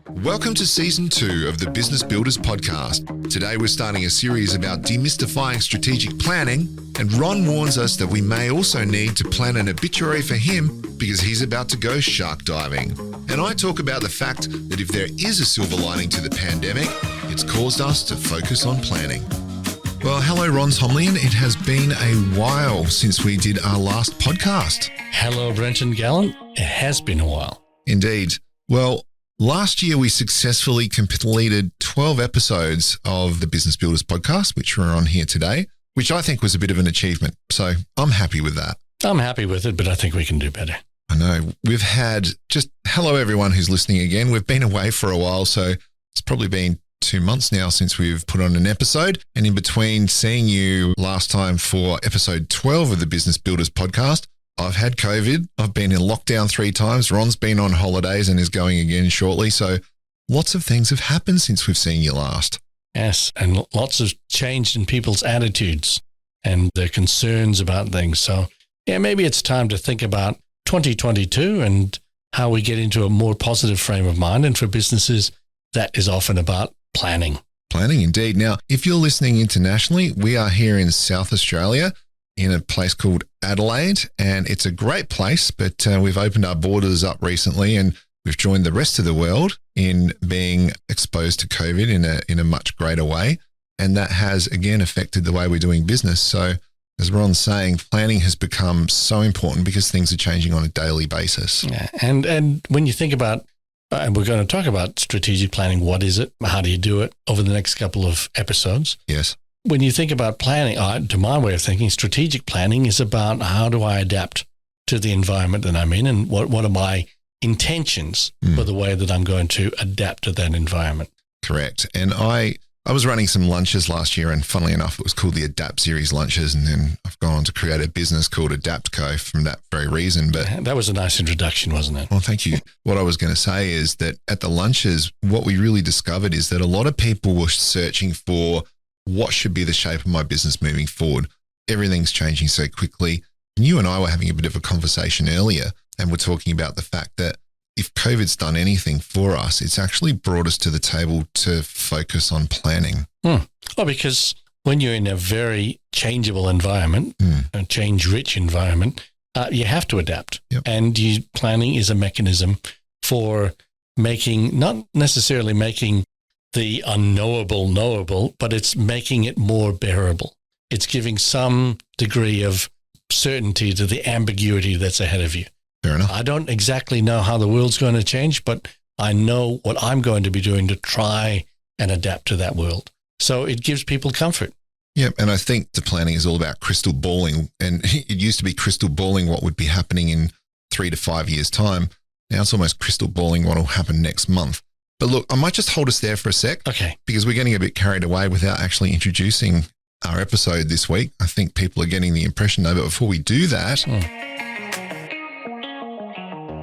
Welcome to Season 2 of the Business Builders Podcast. Today we're starting a series about demystifying strategic planning, and Ron warns us that we may also need to plan an obituary for him because he's about to go shark diving. And I talk about the fact that if there is a silver lining to the pandemic, it's caused us to focus on planning. Well, hello, Ron Tomlin. It has been a while since we did our last podcast. Hello, Brenton Gallant. It has been a while. Indeed. Well, last year we successfully completed 12 episodes of the Business Builders Podcast, which we're on here today, which I think was a bit of an achievement. So I'm happy with that. I'm happy with it, but I think we can do better. I know. We've had hello, everyone who's listening again. We've been away for a while, so it's probably been 2 months now since we've put on an episode. And in between seeing you last time for episode 12 of the Business Builders Podcast, I've had COVID. I've been in lockdown 3 times. Ron's been on holidays and is going again shortly. So lots of things have happened since we've seen you last. Yes, and lots have changed in people's attitudes and their concerns about things. So yeah, maybe it's time to think about 2022 and how we get into a more positive frame of mind. And for businesses, that is often about planning. Planning, indeed. Now, if you're listening internationally, we are here in South Australia in a place called Adelaide, and it's a great place, but we've opened our borders up recently and we've joined the rest of the world in being exposed to COVID in a much greater way. And that has, again, affected the way we're doing business. So as Ron's saying, planning has become so important because things are changing on a daily basis. Yeah. And when you think about, and we're going to talk about strategic planning, what is it? How do you do it over the next couple of episodes? Yes. When you think about planning, to my way of thinking, strategic planning is about how do I adapt to the environment that I'm in and what are my intentions for the way that I'm going to adapt to that environment. Correct. And I was running some lunches last year, and funnily enough, it was called the Adapt Series lunches. And then I've gone on to create a business called AdaptCo from that very reason. But that was a nice introduction, wasn't it? Well, thank you. What I was going to say is that at the lunches, what we really discovered is that a lot of people were searching for what should be the shape of my business moving forward. Everything's changing so quickly. And you and I were having a bit of a conversation earlier, and we're talking about the fact that if COVID's done anything for us, it's actually brought us to the table to focus on planning. Well, because when you're in a very changeable environment, a change-rich environment, you have to adapt. Yep. And planning is a mechanism for not necessarily making the unknowable knowable, but it's making it more bearable. It's giving some degree of certainty to the ambiguity that's ahead of you. Fair enough. I don't exactly know how the world's going to change, but I know what I'm going to be doing to try and adapt to that world. So it gives people comfort. Yeah, and I think the planning is all about crystal balling. And it used to be crystal balling what would be happening in 3 to 5 years' time. Now it's almost crystal balling what will happen next month. But look, I might just hold us there for a sec. Okay. Because we're getting a bit carried away without actually introducing our episode this week. I think people are getting the impression though, but before we do that,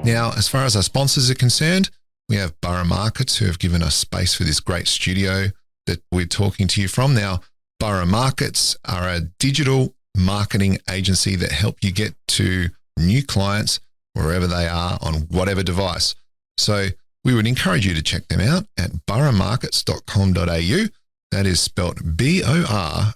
now, as far as our sponsors are concerned, we have Borough Markets who have given us space for this great studio that we're talking to you from. Now, Borough Markets are a digital marketing agency that help you get to new clients wherever they are on whatever device. So we would encourage you to check them out at boroughmarkets.com.au. That is spelt BOROUGH,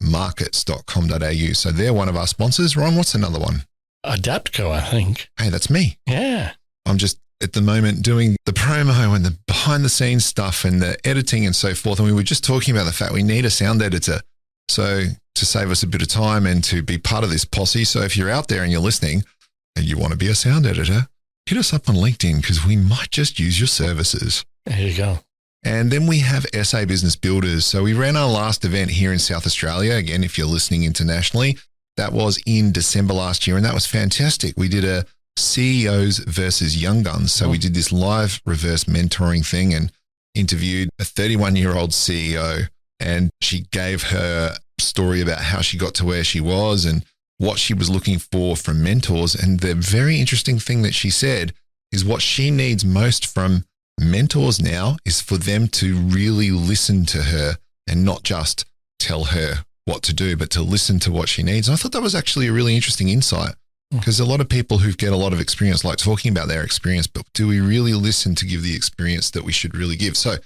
markets.com.au. So they're one of our sponsors. Ron, what's another one? AdaptCo, I think. Hey, that's me. Yeah. I'm just at the moment doing the promo and the behind the scenes stuff and the editing and so forth. And we were just talking about the fact we need a sound editor. So to save us a bit of time and to be part of this posse. So if you're out there and you're listening and you want to be a sound editor, hit us up on LinkedIn because we might just use your services. There you go. And then we have SA Business Builders. So we ran our last event here in South Australia. Again, if you're listening internationally, that was in December last year, and that was fantastic. We did a CEOs versus Young Guns. So we did this live reverse mentoring thing and interviewed a 31-year-old CEO, and she gave her story about how she got to where she was and what she was looking for from mentors. And the very interesting thing that she said is what she needs most from mentors now is for them to really listen to her and not just tell her what to do, but to listen to what she needs. And I thought that was actually a really interesting insight. Because a lot of people who get a lot of experience like talking about their experience, but do we really listen to give the experience that we should really give? So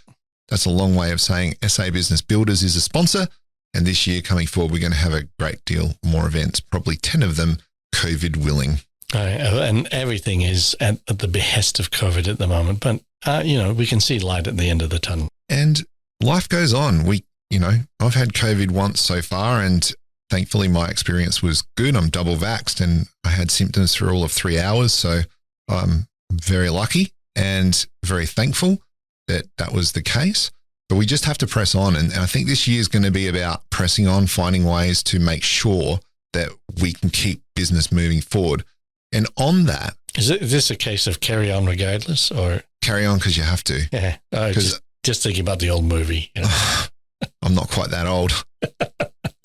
that's a long way of saying SA Business Builders is a sponsor. And this year coming forward, we're going to have a great deal more events, probably 10 of them COVID willing. And everything is at the behest of COVID at the moment. But, we can see light at the end of the tunnel. And life goes on. I've had COVID once so far, and thankfully my experience was good. I'm double vaxxed and I had symptoms for all of 3 hours. So I'm very lucky and very thankful that that was the case. But we just have to press on. And I think this year is going to be about pressing on, finding ways to make sure that we can keep business moving forward. And on that... Is this a case of carry on regardless, or... Carry on because you have to. Yeah. Just thinking about the old movie. I'm not quite that old.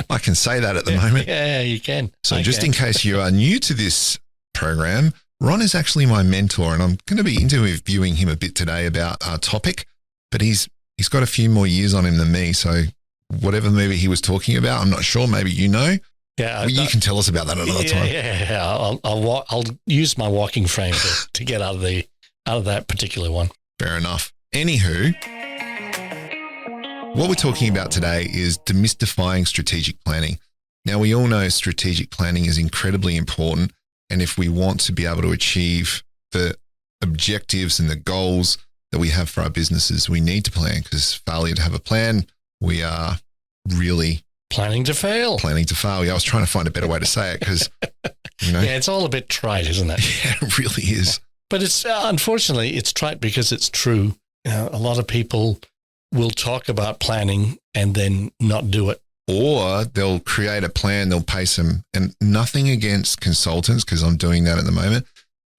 I can say that at the moment. Yeah, you can. So in case you are new to this program, Ron is actually my mentor, and I'm going to be interviewing him a bit today about our topic, but he's got a few more years on him than me. So whatever movie he was talking about, I'm not sure. Maybe you know. Yeah, you can tell us about that another time. Yeah. I'll use my walking frame to get out of that particular one. Fair enough. Anywho, what we're talking about today is demystifying strategic planning. Now, we all know strategic planning is incredibly important, and if we want to be able to achieve the objectives and the goals that we have for our businesses, we need to plan, because failure to have a plan, we are really planning to fail. Yeah, I was trying to find a better way to say it because, Yeah, it's all a bit trite, isn't it? Yeah, it really is. But it's unfortunately, it's trite because it's true. A lot of people will talk about planning and then not do it. Or they'll create a plan, they'll pay some, and nothing against consultants, because I'm doing that at the moment,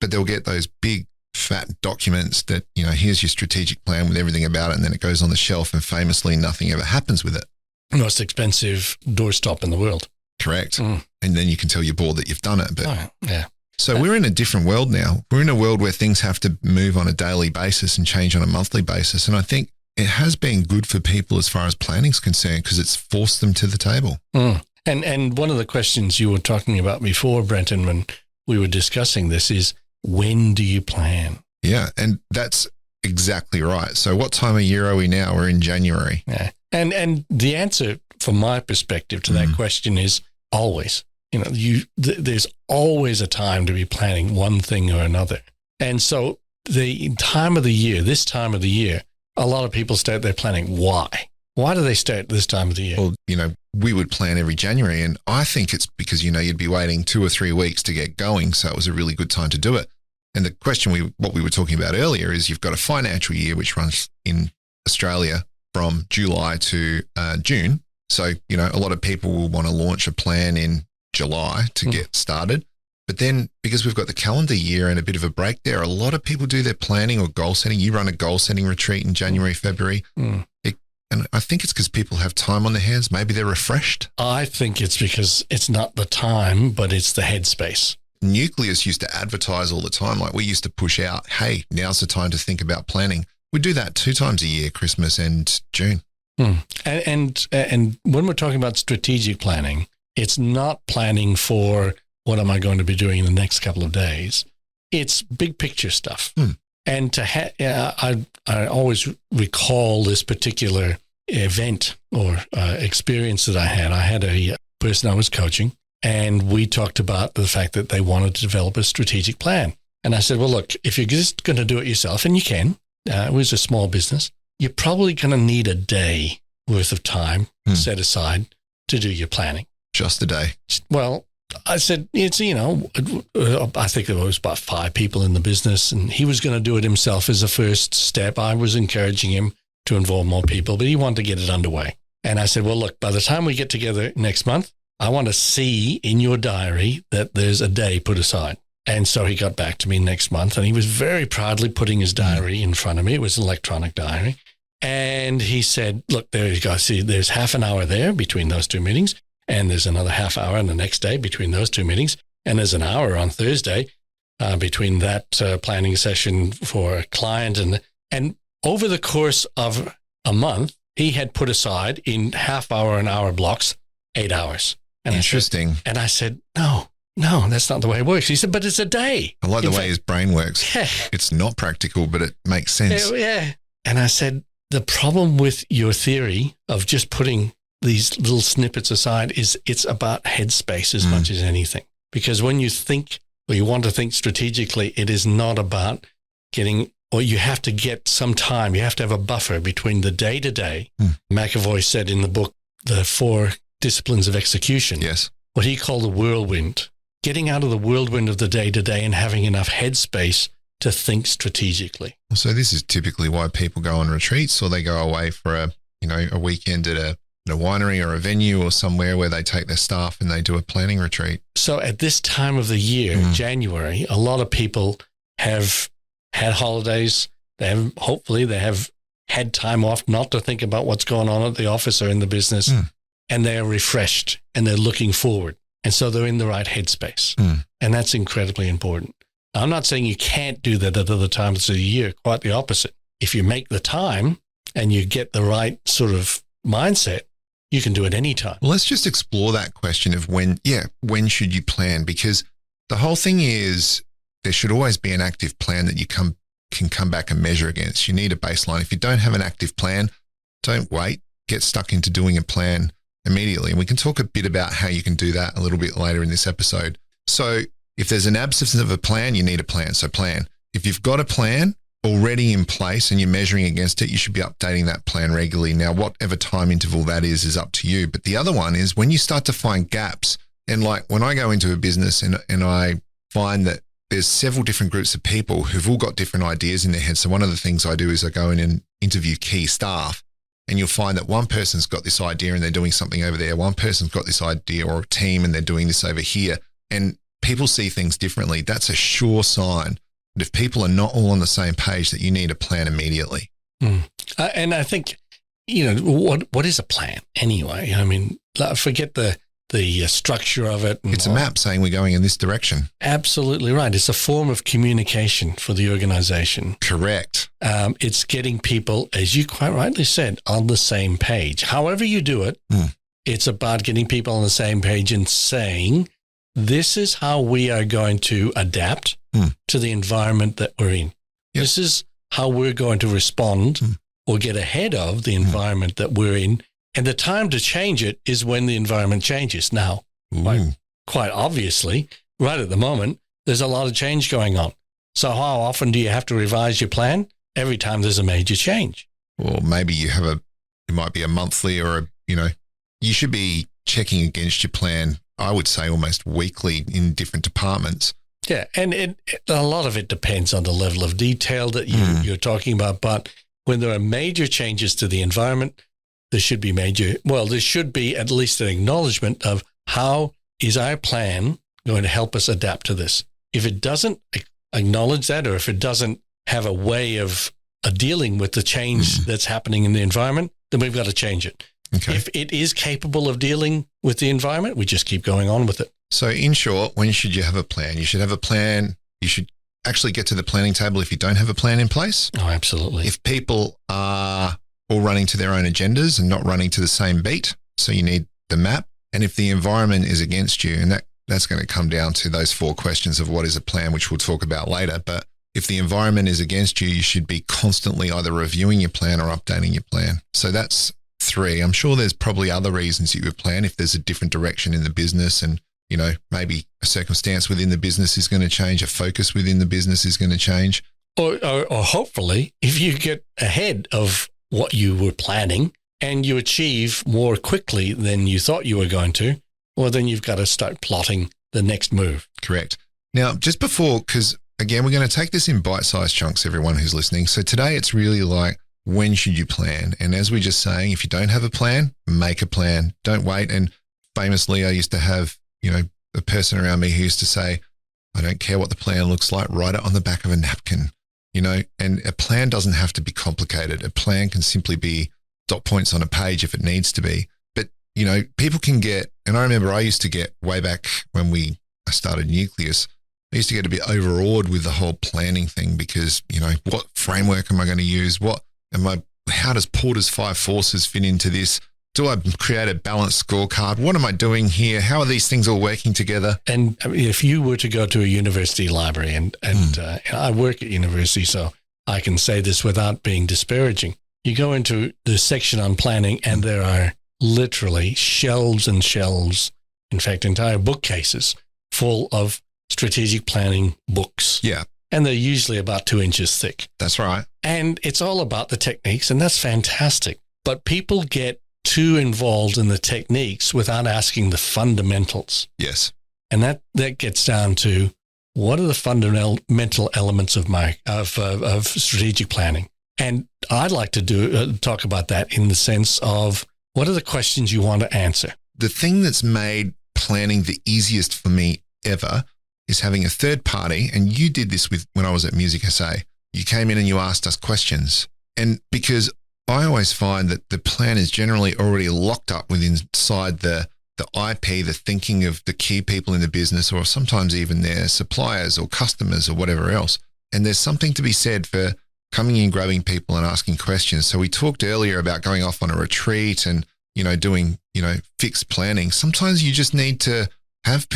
but they'll get those big fat documents that, here's your strategic plan with everything about it, and then it goes on the shelf, and famously nothing ever happens with it. Most expensive doorstop in the world. Correct. And then you can tell your board that you've done it. But yeah. So we're in a different world now. We're in a world where things have to move on a daily basis and change on a monthly basis. And I think it has been good for people as far as planning is concerned, because it's forced them to the table. And one of the questions you were talking about before, Brenton, when we were discussing this is, when do you plan? Yeah, and that's exactly right. So what time of year are we now? We're in January. Yeah. And the answer from my perspective to that question is always. There's always a time to be planning one thing or another. And so this time of the year, a lot of people start their planning. Why? Why do they start this time of the year? Well, we would plan every January, and I think it's because, you'd be waiting 2 or 3 weeks to get going. So it was a really good time to do it. And the question what we were talking about earlier is you've got a financial year which runs in Australia from July to June. So, a lot of people will want to launch a plan in July to get started. But then because we've got the calendar year and a bit of a break there, a lot of people do their planning or goal setting. You run a goal setting retreat in January, February. And I think it's because people have time on their hands. Maybe they're refreshed. I think it's because it's not the time, but it's the headspace. Nucleus used to advertise all the time. Like we used to push out, hey, now's the time to think about planning. We do that 2 times a year, Christmas and June. And when we're talking about strategic planning, it's not planning for what am I going to be doing in the next couple of days. It's big picture stuff. And I always recall this particular event or experience that I had. I had a person I was coaching, and we talked about the fact that they wanted to develop a strategic plan. And I said, well, look, if you're just going to do it yourself, and you can, it was a small business, you're probably going to need a day worth of time set aside to do your planning. Just a day. Well, I said, it's, I think there was about 5 people in the business, and he was going to do it himself as a first step. I was encouraging him to involve more people, but he wanted to get it underway. And I said, well, look, by the time we get together next month, I want to see in your diary that there's a day put aside. And so he got back to me next month, and he was very proudly putting his diary in front of me. It was an electronic diary. And he said, look, there you go. See, there's half an hour there between those 2 meetings. And there's another half hour on the next day between those 2 meetings. And there's an hour on Thursday between that planning session for a client. And over the course of a month, he had put aside in half hour and hour blocks, 8 hours. And interesting. I said, no, no, that's not the way it works. He said, but it's a day. I like the way his brain works. Yeah. It's not practical, but it makes sense. Yeah. And I said, the problem with your theory of just putting these little snippets aside is it's about headspace as much as anything. Because when you think or you want to think strategically, it is not about getting, or you have to get some time. You have to have a buffer between the day-to-day. McAvoy said in the book, The 4 Disciplines of Execution, Yes. what he called the whirlwind, getting out of the whirlwind of the day-to-day and having enough headspace to think strategically. So this is typically why people go on retreats, or they go away for a weekend at a winery or a venue or somewhere where they take their staff and they do a planning retreat. So at this time of the year, January, a lot of people have had holidays. Hopefully they have had time off not to think about what's going on at the office or in the business, and they're refreshed and they're looking forward. And so they're in the right headspace. And that's incredibly important. I'm not saying you can't do that at other times of the year, quite the opposite. If you make the time and you get the right sort of mindset, you can do it anytime. Well, let's just explore that question of when should you plan? Because the whole thing is there should always be an active plan that you can come back and measure against. You need a baseline. If you don't have an active plan, don't wait. Get stuck into doing a plan immediately. And we can talk a bit about how you can do that a little bit later in this episode. So if there's an absence of a plan, you need a plan. So plan. If you've got a plan already in place and you're measuring against it, you should be updating that plan regularly. Now, whatever time interval that is up to you. But the other one is when you start to find gaps, and like when I go into a business and I find that there's several different groups of people who've all got different ideas in their head. So one of the things I do is I go in and interview key staff, and you'll find that one person's got this idea and they're doing something over there. One person's got this idea, or a team, and they're doing this over here. And people see things differently. That's a sure sign that if people are not all on the same page, that you need a plan immediately. And I think, what is a plan anyway? I mean, forget the structure of it. It's a map saying we're going in this direction. Absolutely right. It's a form of communication for the organization. Correct. It's getting people, as you quite rightly said, on the same page. However you do it, it's about getting people on the same page and saying, this is how we are going to adapt to the environment that we're in. Yep. This is how we're going to respond or get ahead of the environment that we're in. And the time to change it is when the environment changes. Now, quite obviously, right at the moment, there's a lot of change going on. So how often do you have to revise your plan? Every time there's a major change. Or maybe it might be a monthly or you should be checking against your plan, I would say almost weekly in different departments. Yeah, and a lot of it depends on the level of detail that you're talking about. But when there are major changes to the environment, there should be at least an acknowledgement of how is our plan going to help us adapt to this. If it doesn't acknowledge that, or if it doesn't have a way of dealing with the change that's happening in the environment, then we've got to change it. Okay. If it is capable of dealing with the environment, we just keep going on with it. So in short, when should you have a plan? You should have a plan. You should actually get to the planning table if you don't have a plan in place. Oh, absolutely. If people are all running to their own agendas and not running to the same beat, so you need the map. And if the environment is against you, and that's going to come down to those 4 questions of what is a plan, which we'll talk about later. But if the environment is against you, you should be constantly either reviewing your plan or updating your plan. So that's 3. I'm sure there's probably other reasons you would plan if there's a different direction in the business, and maybe a circumstance within the business is going to change, a focus within the business is going to change. Or hopefully, if you get ahead of what you were planning and you achieve more quickly than you thought you were going to, well, then you've got to start plotting the next move. Correct. Now, just before, because again, we're going to take this in bite-sized chunks, everyone who's listening. So today it's really like, when should you plan? And as we're just saying, if you don't have a plan, make a plan. Don't wait. And famously, I used to have, a person around me who used to say, I don't care what the plan looks like, write it on the back of a napkin, and a plan doesn't have to be complicated. A plan can simply be dot points on a page if it needs to be. But, people can get, and I remember I used to get way back when I started Nucleus, I used to get a bit overawed with the whole planning thing because, what framework am I going to use? How does Porter's 5 forces fit into this? Do I create a balanced scorecard? What am I doing here? How are these things all working together? And if you were to go to a university library, and I work at university, so I can say this without being disparaging. You go into the section on planning, and there are literally shelves and shelves, in fact, entire bookcases full of strategic planning books. Yeah. And they're usually about 2 inches thick. That's right. And it's all about the techniques, and that's fantastic. But people get too involved in the techniques without asking the fundamentals. Yes. And that gets down to, what are the fundamental elements of strategic planning? And I'd like to talk about that in the sense of, what are the questions you want to answer? The thing that's made planning the easiest for me ever is having a third party. And you did this when I was at Music SA. You came in and you asked us questions. And because I always find that the plan is generally already locked up inside the IP, the thinking of the key people in the business, or sometimes even their suppliers or customers or whatever else. And there's something to be said for coming in, grabbing people and asking questions. So we talked earlier about going off on a retreat and, doing, fixed planning. Sometimes you just need to have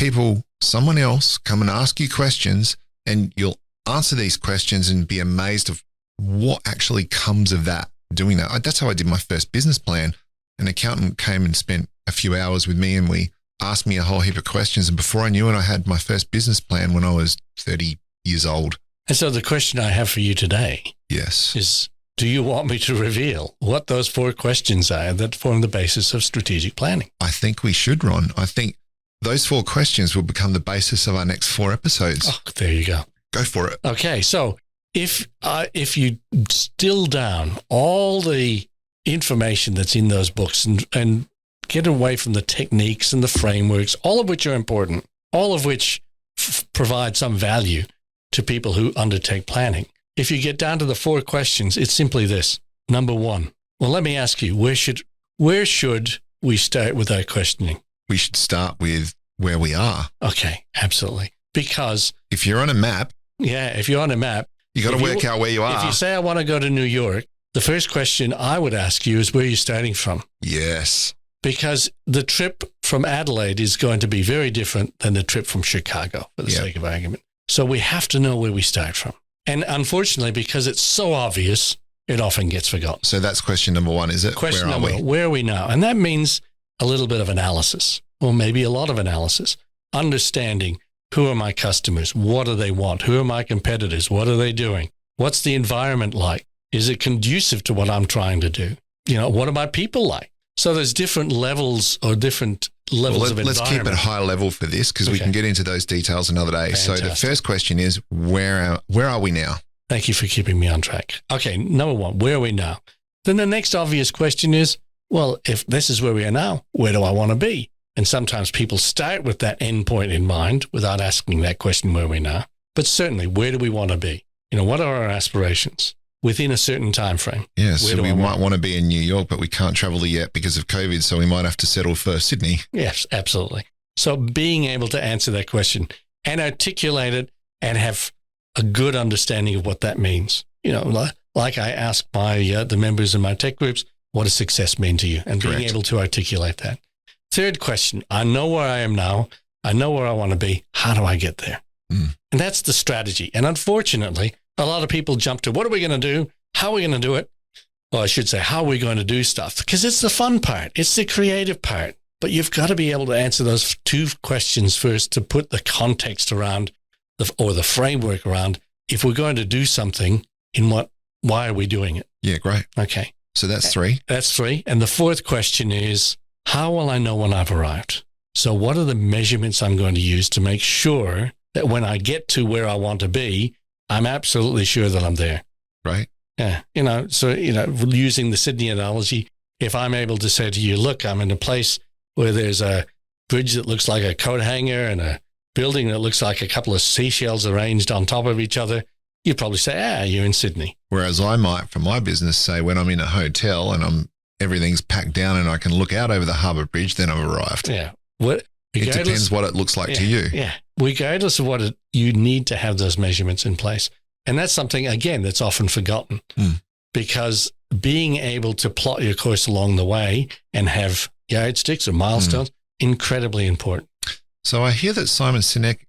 someone else come and ask you questions, and you'll answer these questions and be amazed of what actually comes of that. Doing that. That's how I did my first business plan. An accountant came and spent a few hours with me, and we asked me a whole heap of questions. And before I knew it, I had my first business plan when I was 30 years old. And so the question I have for you today is, do you want me to reveal what those 4 questions are that form the basis of strategic planning? I think we should, Ron. I think those 4 questions will become the basis of our next 4 episodes. Oh, there you go. Go for it. Okay. So if you distill down all the information that's in those books and get away from the techniques and the frameworks, all of which are important, all of which provide some value to people who undertake planning. If you get down to the 4 questions, it's simply this. Number 1, well, let me ask you, where should we start with our questioning? We should start with where we are. Okay, absolutely. Because if you're on a map, you got to work out where you are. If you say, I want to go to New York, the first question I would ask you is, where are you starting from? Yes. Because the trip from Adelaide is going to be very different than the trip from Chicago, for the sake of argument. So we have to know where we start from. And unfortunately, because it's so obvious, it often gets forgotten. So that's question number 1, is it? Question number 1, where are we now? And that means a little bit of analysis, or maybe a lot of analysis. Understanding, who are my customers? What do they want? Who are my competitors? What are they doing? What's the environment like? Is it conducive to what I'm trying to do? What are my people like? So there's different levels of environment. Let's keep it high level for this, because we can get into those details another day. Fantastic. So the first question is, where are we now? Thank you for keeping me on track. Okay, number 1, where are we now? Then the next obvious question is, well, if this is where we are now, where do I want to be? And sometimes people start with that end point in mind without asking that question, where are we now? But certainly, where do we want to be? What are our aspirations within a certain time frame? Yeah, so we might want to be in New York, but we can't travel there yet because of COVID, so we might have to settle for Sydney. Yes, absolutely. So being able to answer that question and articulate it and have a good understanding of what that means. Like I ask the members in my tech groups, what does success mean to you? And being able to articulate that. Third question, I know where I am now. I know where I want to be. How do I get there? And that's the strategy. And unfortunately, a lot of people jump to, what are we going to do? How are we going to do it? Well, I should say, how are we going to do stuff? Because it's the fun part. It's the creative part. But you've got to be able to answer those 2 questions first to put the context around or the framework around, if we're going to do something, why are we doing it? Yeah, great. Okay. So that's 3. That's 3. And the 4th question is, how will I know when I've arrived? So what are the measurements I'm going to use to make sure that when I get to where I want to be, I'm absolutely sure that I'm there? Right. Yeah. Using the Sydney analogy, if I'm able to say to you, look, I'm in a place where there's a bridge that looks like a coat hanger and a building that looks like a couple of seashells arranged on top of each other, you'd probably say, you're in Sydney. Whereas I might, from my business, say when I'm in a hotel and everything's packed down and I can look out over the harbour bridge, then I've arrived. Yeah. It depends what it looks like to you. Yeah. Regardless of you need to have those measurements in place. And that's something, again, that's often forgotten because being able to plot your course along the way and have yardsticks or milestones, incredibly important. So I hear that Simon Sinek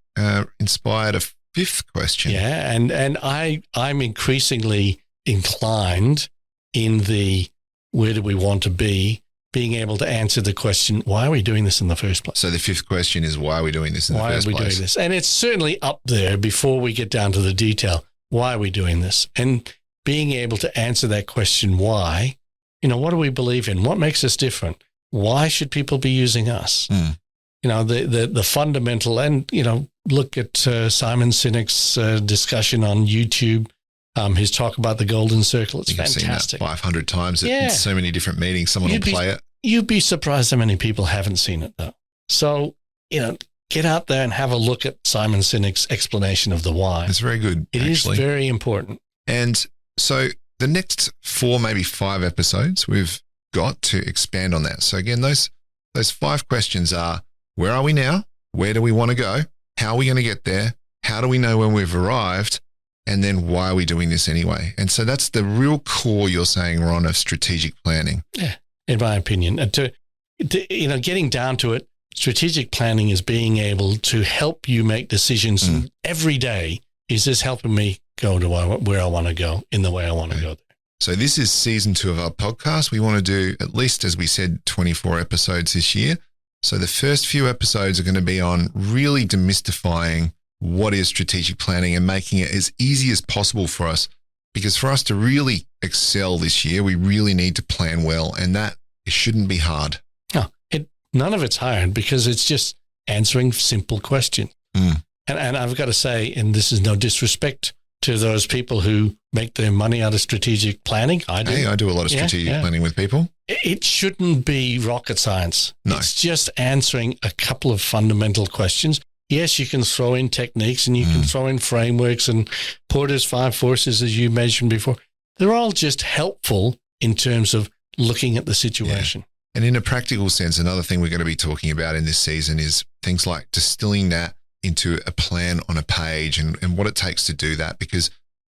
inspired a fifth question. Yeah, and I'm increasingly inclined in the where do we want to be, being able to answer the question, why are we doing this in the first place? So the fifth question is, why are we doing this in the first place? Why are we doing this? And it's certainly up there before we get down to the detail. Why are we doing this? And being able to answer that question, why, what do we believe in? What makes us different? Why should people be using us? The fundamental, and, look at Simon Sinek's discussion on YouTube, his talk about the golden circle. It's fantastic. Seen that 500 times in so many different meetings. Someone will play it. You'd be surprised how many people haven't seen it, though. So, get out there and have a look at Simon Sinek's explanation of the why. It's very good. It is very important. And so the next 4, maybe 5 episodes, we've got to expand on that. So again, those 5 questions are, where are we now? Where do we want to go? How are we going to get there? How do we know when we've arrived? And then why are we doing this anyway? And so that's the real core, you're saying, Ron, of strategic planning. Yeah, in my opinion. Getting down to it, strategic planning is being able to help you make decisions every day. Is this helping me go to where I want to go in the way I want to go there? So this is season 2 of our podcast. We want to do, at least, as we said, 24 episodes this year. So the first few episodes are going to be on really demystifying what is strategic planning and making it as easy as possible for us. Because for us to really excel this year, we really need to plan well, and that it shouldn't be hard. No, none of it's hard, because it's just answering simple questions. And I've got to say, and this is no disrespect to those people who make their money out of strategic planning. I do. Hey, I do a lot of strategic planning with people. It shouldn't be rocket science. No. It's just answering a couple of fundamental questions. Yes, you can throw in techniques and you can throw in frameworks and Porter's 5 forces, as you mentioned before. They're all just helpful in terms of looking at the situation. Yeah. And in a practical sense, another thing we're going to be talking about in this season is things like distilling that into a plan on a page and what it takes to do that, because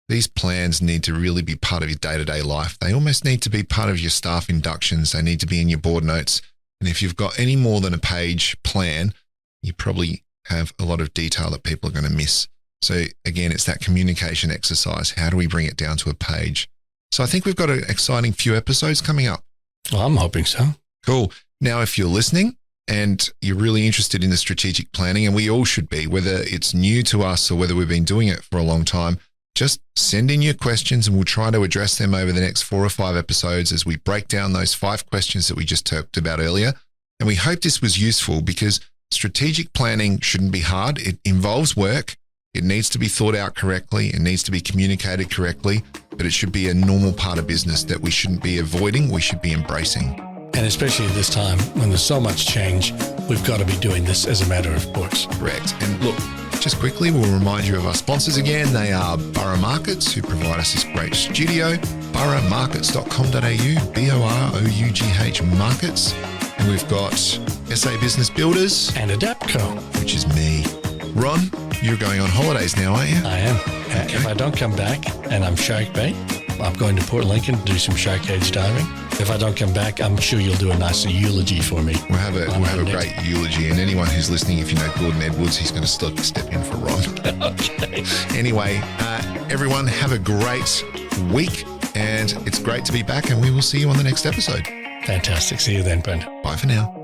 these plans need to really be part of your day-to-day life. They almost need to be part of your staff inductions. They need to be in your board notes. And if you've got any more than a page plan, you probably have a lot of detail that people are going to miss. So again, it's that communication exercise. How do we bring it down to a page? So I think we've got an exciting few episodes coming up. Well, I'm hoping so. Cool. Now, if you're listening and you're really interested in the strategic planning, and we all should be, whether it's new to us or whether we've been doing it for a long time, just send in your questions and we'll try to address them over the next 4 or 5 episodes as we break down those 5 questions that we just talked about earlier. And we hope this was useful, because strategic planning shouldn't be hard. It involves work. It needs to be thought out correctly. It needs to be communicated correctly, but it should be a normal part of business that we shouldn't be avoiding. We should be embracing. And especially at this time when there's so much change, we've got to be doing this as a matter of course. Correct. And look, just quickly, we'll remind you of our sponsors again. They are Borough Markets, who provide us this great studio, boroughmarkets.com.au, B-O-R-O-U-G-H Markets. And we've got SA Business Builders. And Adaptco. Which is me. Ron, you're going on holidays now, aren't you? I am. Okay. If I don't come back and I'm shark bait, I'm going to Port Lincoln to do some shark cage diving. If I don't come back, I'm sure you'll do a nice eulogy for me. We'll have a great eulogy. And anyone who's listening, if you know Gordon Edwards, he's going to step in for Ron. Okay. Anyway, everyone, have a great week. And it's great to be back. And we will see you on the next episode. Fantastic. See you then, Brent. Bye for now.